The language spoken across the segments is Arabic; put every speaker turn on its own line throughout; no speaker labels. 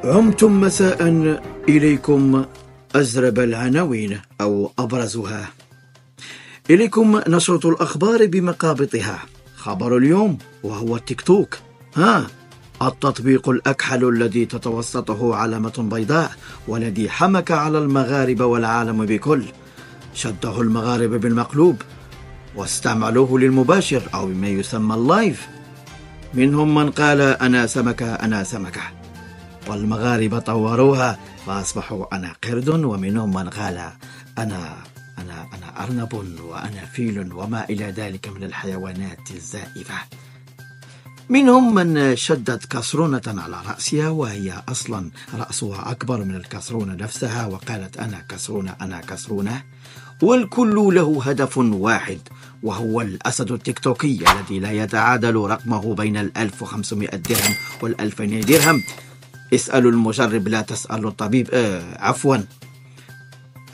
عمتم مساء. إليكم أزرب العناوين أو أبرزها. إليكم نشرة الأخبار بمقابضها. خبر اليوم وهو التيك توك. التطبيق الأكحل الذي تتوسطه علامة بيضاء والذي حمك على المغاربة والعالم بكل. شده المغاربة بالمقلوب واستعملوه للمباشر أو بما يسمى اللايف. منهم من قال أنا سمكة أنا سمكة، والمغاربة طوروها فأصبحوا أنا قرد، ومنهم من قال أنا أرنب وأنا فيل وما إلى ذلك من الحيوانات الزائفة. منهم من شدت كسرونة على رأسها وهي أصلا رأسها أكبر من الكسرونة نفسها، وقالت أنا كسرونة أنا كسرونة. والكل له هدف واحد، وهو الأسد التيكتوكي الذي لا يتعادل رقمه بين 1500 درهم وال2000 درهم. اسألوا المجرب لا تسألوا الطبيب. عفوا.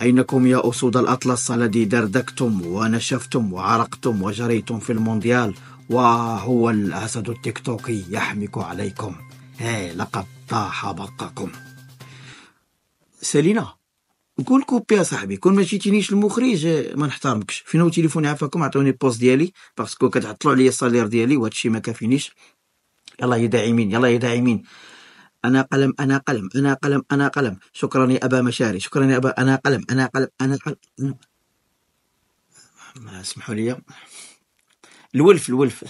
أينكم يا أسود الأطلس الذي دردكتم ونشفتم وعرقتم وجريتم في المونديال، وهو الأسد التيكتوكي يحمك عليكم. لقد طاح برقكم. سالينا نقول كوبي يا صاحبي، كون ما جيتينيش المخرج ما نحترمكش. فين هو تليفوني؟ عافاكم عطوني البوست ديالي باسكو كتعطلوا عليا الصالير ديالي وهادشي ما كافينيش. يلا يا داعمين يلا يا داعمين. أنا قلم أنا قلم أنا قلم أنا قلم. شكرا يا أبا مشاري، شكرا يا أبا. أنا قلم أنا قلم أنا قلم. ما اسمحوا لي. الولف